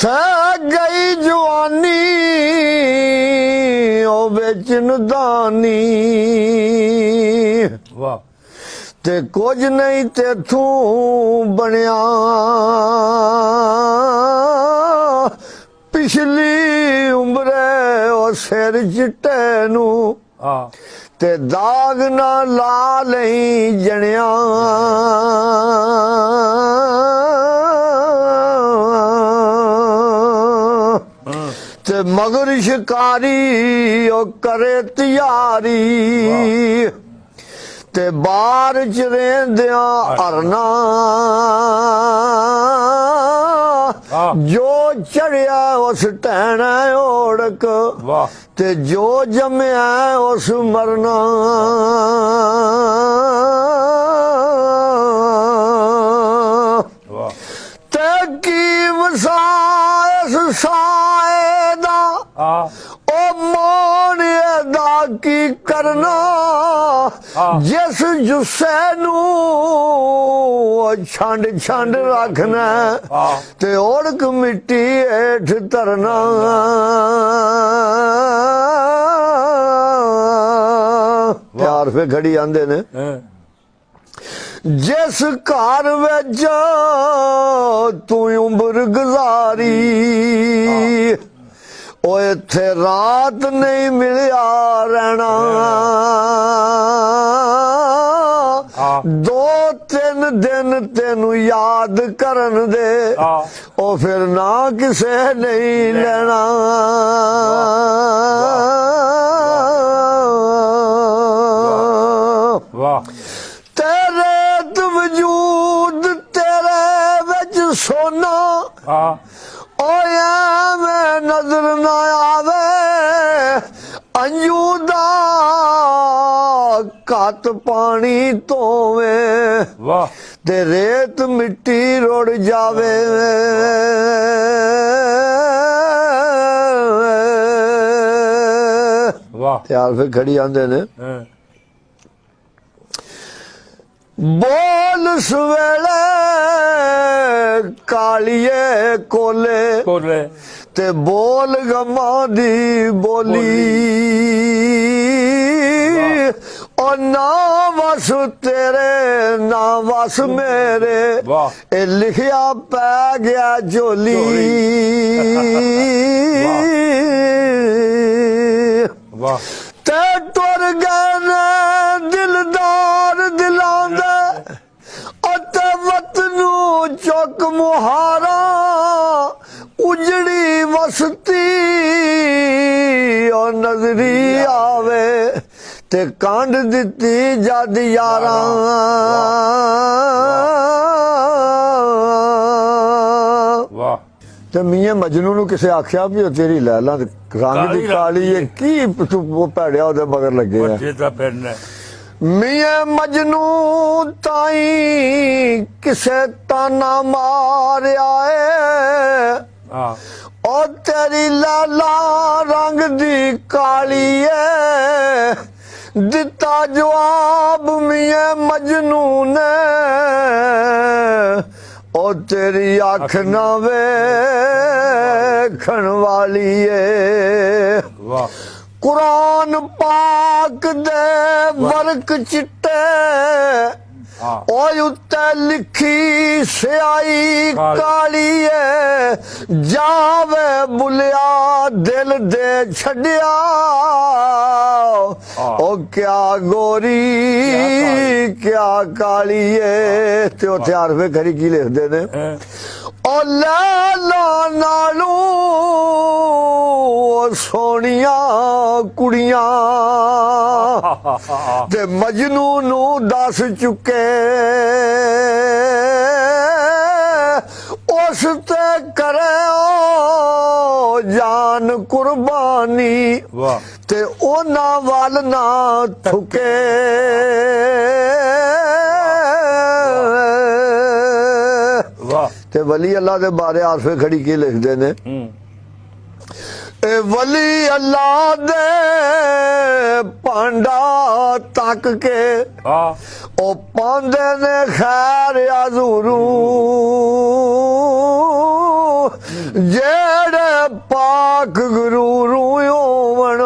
थै गई जवानी ओ बेचन दानी वाह ते कुछ नहीं तेथों बनया पिछली उम्रे ओ सिर चिट्टे नू हाँ ते दाग ना ला लई जनिया ते मगर शिकारी ओ करे तैयारी ते बार च रेंदिया हरना जो चढ़िया उस टहना ओढ़क वाह ते जो जमया उस मरना वाह ते की वसायस सायदा हाँ ओ मोन अदा की करना जिस जुस्से नू छंड छंड रखना ते ओढ़क मिट्टी हेठ धरना प्यार पे घड़ी आंदे ने जिस घर विच तू उम्र गुजारी ओ इत्थे रात नहीं मिलिया रहना दो तीन दिन तेनू याद करन दे ओ फिर ना किसे नहीं लेना वाह तेरे तो वजूद तेरे विच सोना हाँ ओया मैं नजर न आवे अंजूदा घट पानी तोवे वाह ते रेत मिट्टी रुड़ जावे वाह त्यार फिर खड़ी आंदे ने बोल सवेले कालिए कोले कोले ते बोल गमा दी बोली और ना वस तेरे ना वस मेरे वाह ए लिखिया पै गया झोली वाह ते टुर गए ने दिलदार दिलांदे अते वतनू चुक मुहारा उजड़ी वसती और नजरी आवे ते कांड दिती जद यारा वाह ते मियां मजनू नू किसे आख्या भी ओ तेरी लैला रंग दी काली है की तू वो भैड़िया ओदे मगर लगे है बच्चे दा पेन है मियां मजनू ताई किसे ताना मारिया है हाँ ओ तेरी लाला रंग दी काली है दिता जवाब मियां मजनू ने ओ तेरी अख ना वेखण वाली है वाह कुरान पाक दे वर्क चिट्टे ओए उत्ते लिखी स्याही काली है जावे बुलिया दिल दे छड़िया ओ क्या गोरी क्या काली है ते उत्थे आरफे खरी की लिखदे ने ओ लैला नालू सोनिया कुड़ियां ते मजनू नू दस चुके उस ते करे जान कुर्बानी वाह ते ओना वाल ना थुके वाह ते वली अल्लाह दे बारे आरफे खड़ी की लिखदे ने ए वली अल्लाह दे पांडा तक के ਉਹ ਪਾਉਂਦੇ ਨੇ ਖੈਰ ਆਜ਼ੂਰੂ ਜਿਹੜੇ ਪਾਕ ਗੁਰੂ ਹੋਵਣ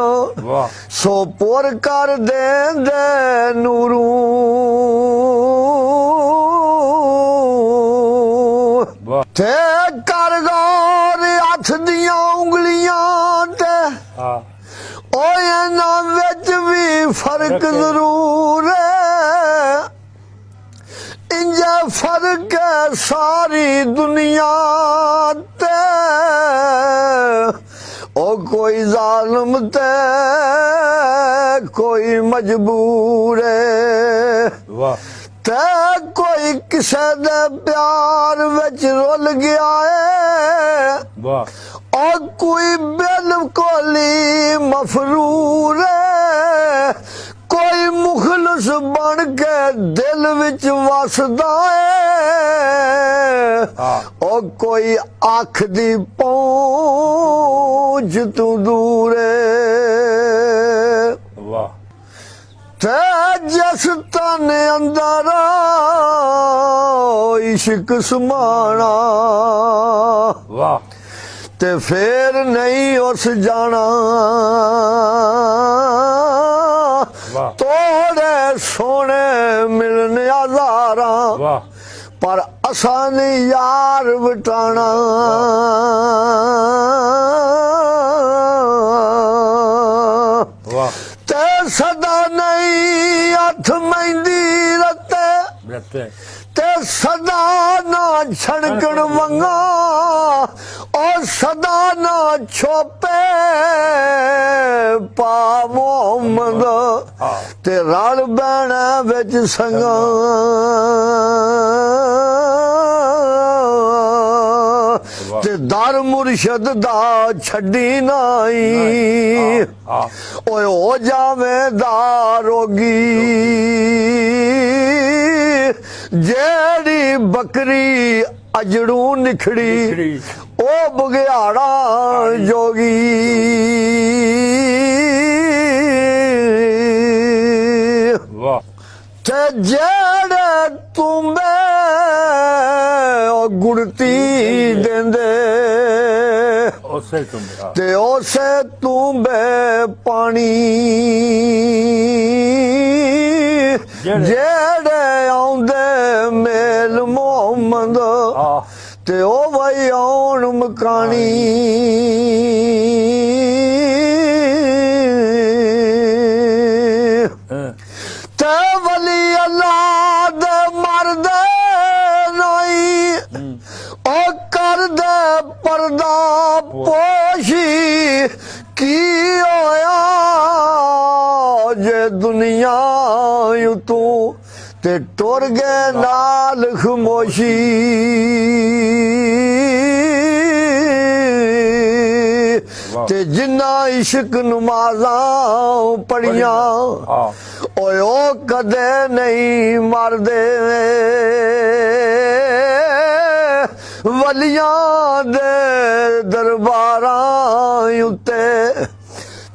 ਵਾਹ ਸੋ ਪੁਰ ਕਰ ਦੇਂਦੇ ਨੂਰੂ ਵਾਹ ਤੇ ਕਰ ਗੌਰ ਹੱਥ ਦੀਆਂ ਉਂਗਲੀਆਂ ਤੇ ਹਾਂ ਉਹ ਇਹਨਾਂ ਵਿੱਚ ਵੀ ਫਰਕ ਜ਼ਰੂਰ ਹੈ ਇੰਜੇ ਫਰਕ ਹੈ ਸਾਰੀ ਦੁਨੀਆ ਤੇ ਉਹ ਕੋਈ ਜ਼ਾਲਮ ਤੇ ਕੋਈ ਮਜਬੂਰ ਹੈ ਵਾਹ ਤੇ ਕੋਈ ਕਿਸੇ ਦੇ ਪਿਆਰ ਵਿੱਚ ਰੁੱਲ ਗਿਆ ਹੈ ਵਾਹ और कोई बिल्कुल ही मफरूर है कोई मुखलिस बन के दिल विच वसदा है और कोई अख दी पहुंच तू दूर है वाह ते जिस तन अंदर इश्क समाना वाह ते फिर नहीं उस जाना तोड़े सोने मिलने हजारा वाह पर असान यार बटाना वाह ते सदा नहीं हथ मेहंदी रते ते सदा ना छड़कण वंगा और सदा ना छोपे पा मोहम्मद ते रल बैणा विच संगा ते दर मुर्शद दा छड्डी नाई ओए हो जावे दारोगी जेड़ी बकरी अजड़ू निखड़ी ओ बुगियाड़ा जोगी वाह ते जेड़े तुम्बे ओ गुड़ती देंदे उसे तुम ते उसे तुम्बे पानी जेड़े आउंदे मेल मोहम्मद ते ओ वही आउण मकानी ते वली अल्लाह दे मरदे नहीं ओ कर दे पर्दा पोशी की होया जे दुनिया यू तू ते टुर गए नाल खमोशी ते जिन्ना इश्क नमाज़ां पढ़ियां ओए ओ कदे नहीं मरदे वलियां दे दरबारां उत्ते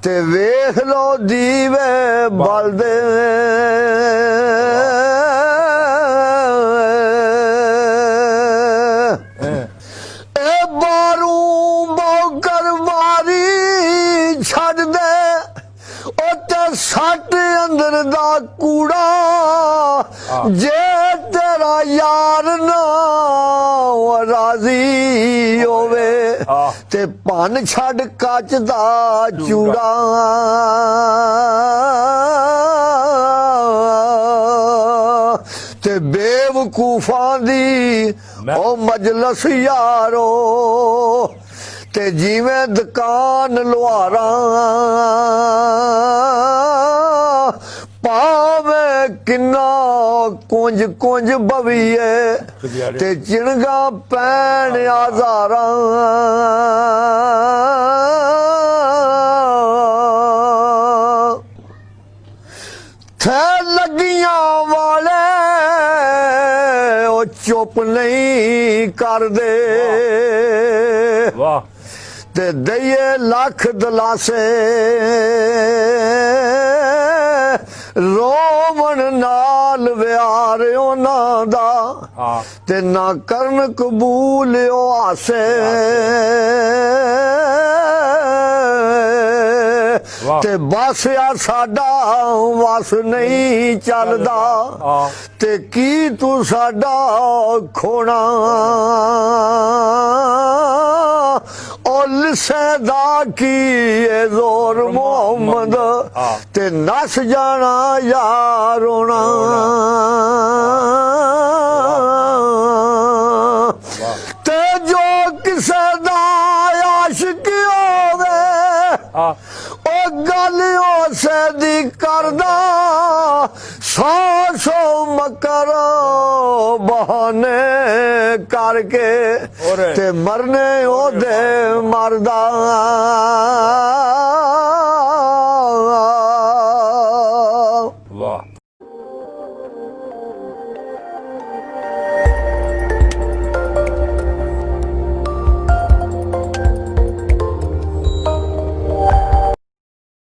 ते वेख लो दीवे बलदे ए बारू बौकर वारी छड़ दे ओते सट अंदर दा कूड़ा जे तेरा यार ना राजी होवे ते भन छड़ कच दा चूड़ा ते बेवकूफां दी ओ मजलस यारो ते जिवें दुकान लुहारा पावे किन्ना कुंज कुंज बवीए ते चिणगा पैण हजारा थे लगियां वाले ओ चुप नहीं कर दे वाह ते दइए लख दलासे रोवण नाल विया دا ہاں تے نہ کرن قبول او آسے واہ تے بس یا ساڈا وس نہیں چلدا ہاں تے کی تو ساڈا کھونا سیدا کی زور محمد تے نس جانا یارونا تے جو کسے دا عاشق ہووے ہاں او گل اسے دی کردا سو مکر بہانے کر کے تے مرنے او دے مردا